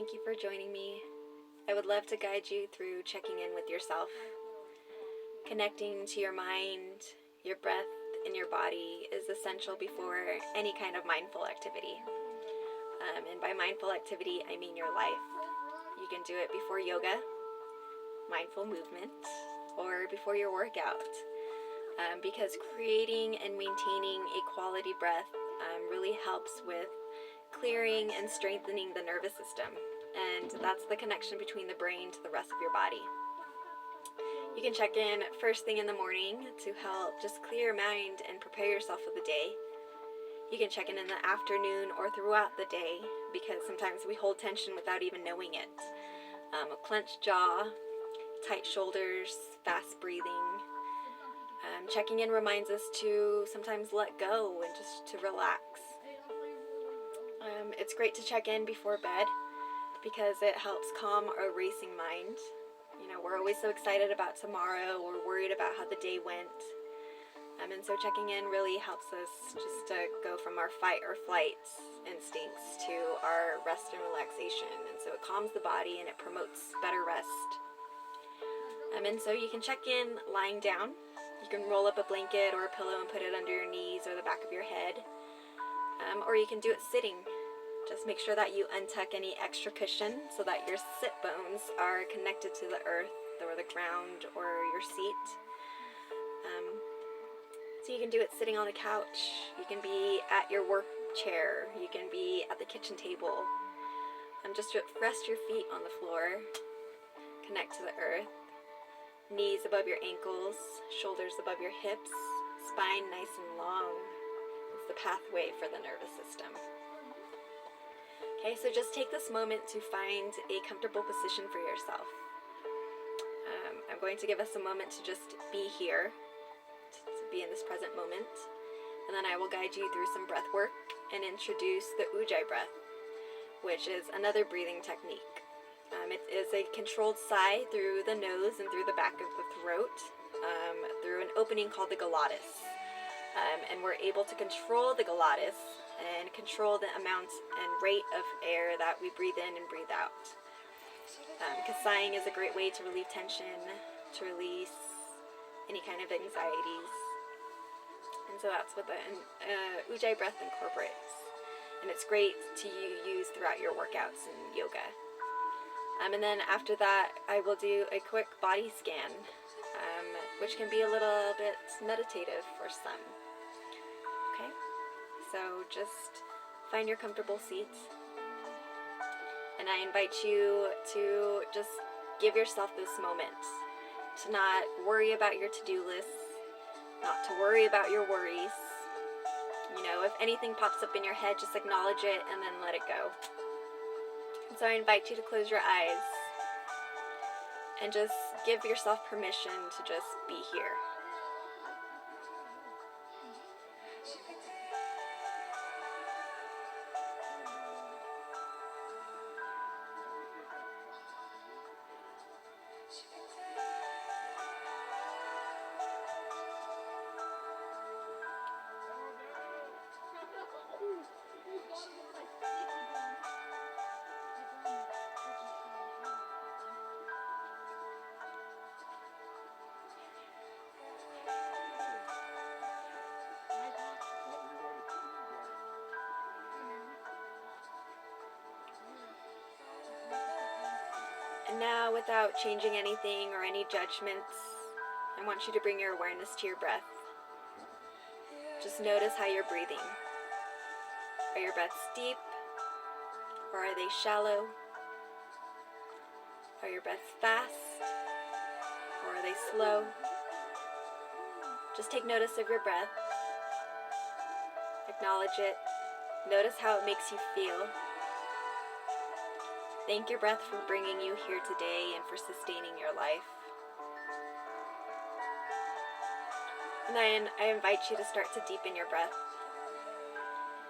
thank you for joining me. I would love to guide you through checking in with yourself, connecting to your mind, your breath, and your body is essential before any kind of mindful activity. And by mindful activity, I mean your life. You can do it before yoga, mindful movement, or before your workout. Because creating and maintaining a quality breath really helps with clearing and strengthening the nervous system. And that's the connection between the brain to the rest of your body. You can check in first thing in the morning to help just clear your mind and prepare yourself for the day. You can check in the afternoon or throughout the day, because sometimes we hold tension without even knowing it. A clenched jaw, tight shoulders, fast breathing. Checking in reminds us to sometimes let go and just to relax. It's great to check in before bed because it helps calm our racing mind. You know, we're always so excited about tomorrow or worried about how the day went. And so checking in really helps us just to go from our fight or flight instincts to our rest and relaxation. And so it calms the body and it promotes better rest. And so you can check in lying down. You can roll up a blanket or a pillow and put it under your knees or the back of your head. Or you can do it sitting. Just make sure that you untuck any extra cushion so that your sit bones are connected to the earth or the ground or your seat. So you can do it sitting on the couch. You can be at your work chair. You can be at the kitchen table. Just rest your feet on the floor. Connect to the earth. Knees above your ankles, shoulders above your hips, spine nice and long. It's the pathway for the nervous system. Okay, so just take this moment to find a comfortable position for yourself. I'm going to give us a moment to just be here, to be in this present moment, and then I will guide you through some breath work and introduce the Ujjayi breath, which is another breathing technique. It is a controlled sigh through the nose and through the back of the throat, through an opening called the glottis. And we're able to control the glottis and control the amount and rate of air that we breathe in and breathe out. Because sighing is a great way to relieve tension, to release any kind of anxieties. And so that's what the Ujjayi breath incorporates. And it's great to use throughout your workouts and yoga. And then after that, I will do a quick body scan, which can be a little bit meditative for some. Okay, so just find your comfortable seat. And I invite you to just give yourself this moment, to not worry about your to-do lists, not to worry about your worries. You know, if anything pops up in your head, just acknowledge it and then let it go. So I invite you to close your eyes and just give yourself permission to just be here. And now, without changing anything or any judgments, I want you to bring your awareness to your breath. Just notice how you're breathing. Are your breaths deep, or are they shallow? Are your breaths fast, or are they slow? Just take notice of your breath. Acknowledge it. Notice how it makes you feel. Thank your breath for bringing you here today and for sustaining your life. And then I invite you to start to deepen your breath.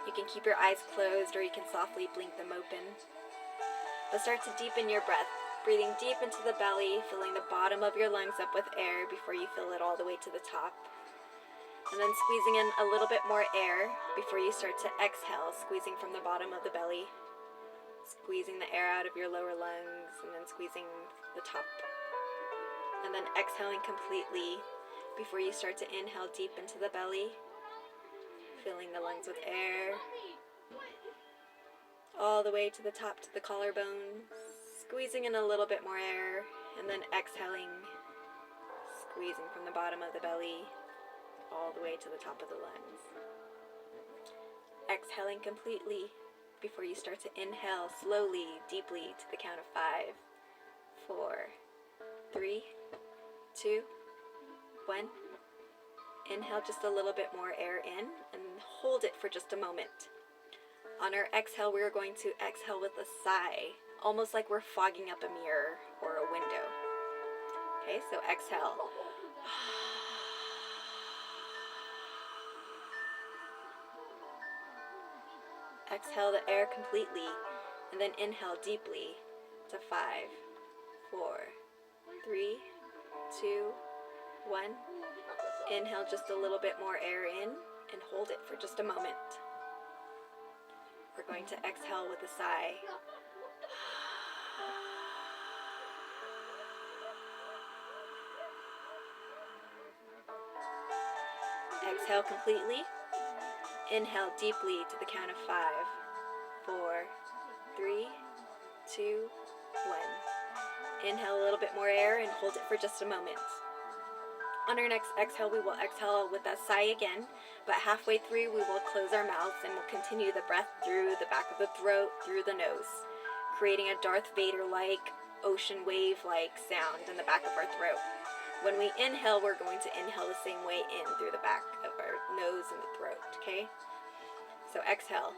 You can keep your eyes closed or you can softly blink them open. But start to deepen your breath, breathing deep into the belly, filling the bottom of your lungs up with air before you fill it all the way to the top. And then squeezing in a little bit more air before you start to exhale, squeezing from the bottom of the belly. squeezing the air out of your lower lungs and then squeezing the top. And then exhaling completely before you start to inhale deep into the belly, filling the lungs with air, all the way to the top, to the collarbone, squeezing in a little bit more air, and then exhaling, squeezing from the bottom of the belly, all the way to the top of the lungs. Exhaling completely before you start to inhale slowly, deeply to the count of 5, 4, 3, 2, 1. Inhale just a little bit more air in and hold it for just a moment. On our exhale, we are going to exhale with a sigh, almost like we're fogging up a mirror or a window. Okay, so exhale. Exhale the air completely, and then inhale deeply to 5, 4, 3, 2, 1. Inhale just a little bit more air in and hold it for just a moment. We're going to exhale with a sigh. Exhale completely. Inhale deeply to the count of 5, 4, 3, 2, 1. Inhale a little bit more air and hold it for just a moment. On our next exhale, we will exhale with that sigh again, but halfway through we will close our mouths and we'll continue the breath through the back of the throat, through the nose, creating a Darth Vader-like, ocean wave-like sound in the back of our throat. When we inhale, we're going to inhale the same way in through the back of our nose and the throat, okay? So exhale.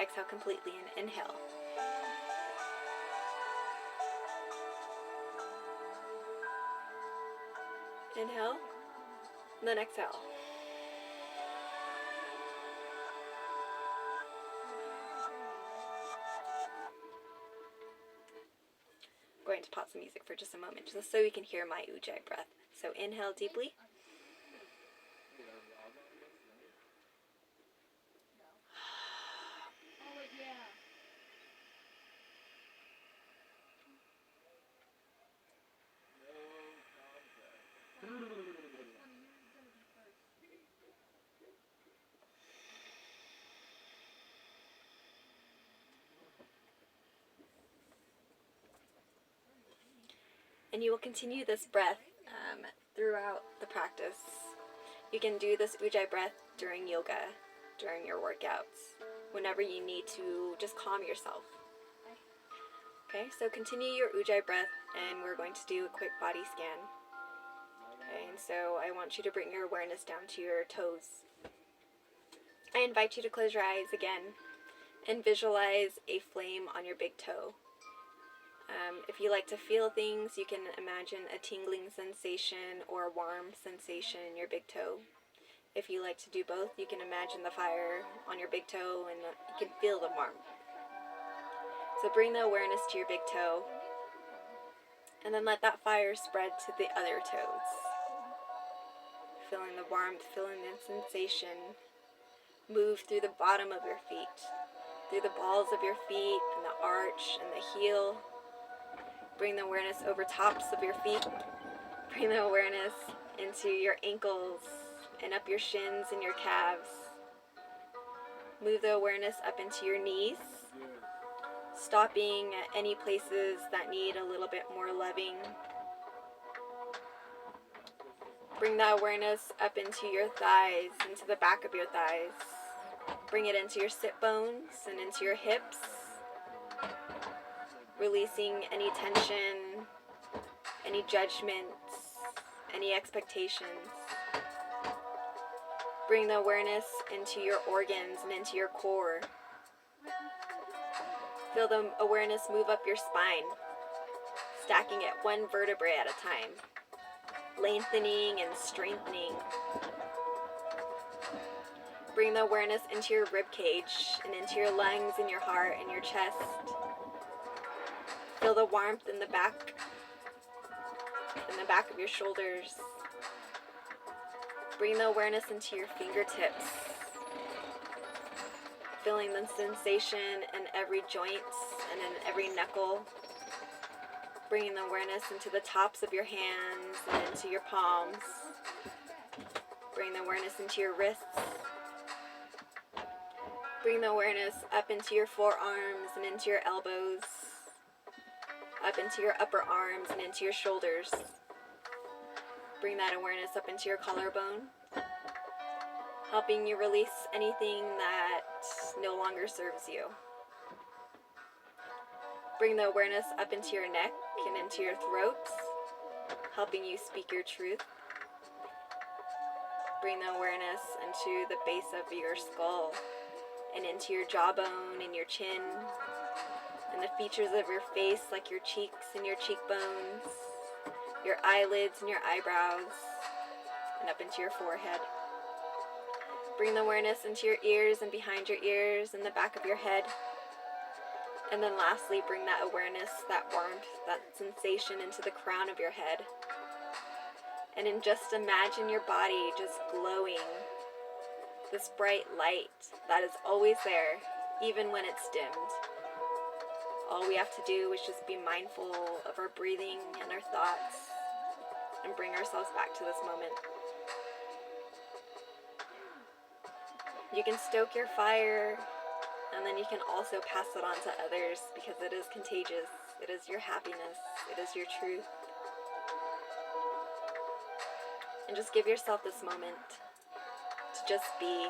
Exhale completely and inhale. Inhale, and then exhale. I'm going to pause the music for just a moment, just so you can hear my ujjayi breath. So inhale deeply. And you will continue this breath throughout the practice. You can do this ujjayi breath during yoga, during your workouts, whenever you need to just calm yourself. Okay, so continue your ujjayi breath, and we're going to do a quick body scan. Okay, and so I want you to bring your awareness down to your toes. I invite you to close your eyes again and visualize a flame on your big toe. If you like to feel things, you can imagine a tingling sensation or a warm sensation in your big toe. If you like to do both, you can imagine the fire on your big toe and you can feel the warmth. So bring the awareness to your big toe, and then let that fire spread to the other toes. Feeling the warmth, feeling the sensation. Move through the bottom of your feet, through the balls of your feet and the arch and the heel. Bring the awareness over tops of your feet. Bring the awareness into your ankles and up your shins and your calves. Move the awareness up into your knees, stopping at any places that need a little bit more loving. Bring that awareness up into your thighs, into the back of your thighs. Bring it into your sit bones and into your hips. Releasing any tension, any judgments, any expectations. Bring the awareness into your organs and into your core. Feel the awareness move up your spine, stacking it one vertebrae at a time, lengthening and strengthening. Bring the awareness into your rib cage and into your lungs and your heart and your chest. Feel the warmth in the back of your shoulders. Bring the awareness into your fingertips, feeling the sensation in every joint and in every knuckle. Bringing the awareness into the tops of your hands and into your palms. Bring the awareness into your wrists. Bring the awareness up into your forearms and into your elbows. Up into your upper arms and into your shoulders. Bring that awareness up into your collarbone, helping you release anything that no longer serves you. Bring the awareness up into your neck and into your throat, helping you speak your truth. Bring the awareness into the base of your skull and into your jawbone and your chin and the features of your face, like your cheeks and your cheekbones, your eyelids and your eyebrows, and up into your forehead. Bring the awareness into your ears and behind your ears and the back of your head. And then lastly, bring that awareness, that warmth, that sensation into the crown of your head. And then just imagine your body just glowing, this bright light that is always there, even when it's dimmed. All we have to do is just be mindful of our breathing and our thoughts and bring ourselves back to this moment. You can stoke your fire, and then you can also pass it on to others because it is contagious. It is your happiness. It is your truth. And just give yourself this moment to just be.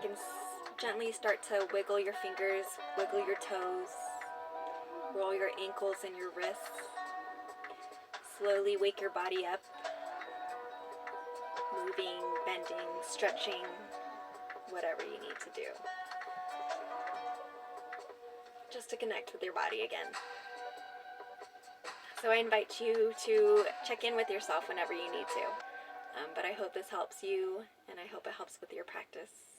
You can gently start to wiggle your fingers, wiggle your toes, roll your ankles and your wrists. Slowly wake your body up, moving, bending, stretching, whatever you need to do. Just to connect with your body again. So I invite you to check in with yourself whenever you need to. But I hope this helps you, and I hope it helps with your practice.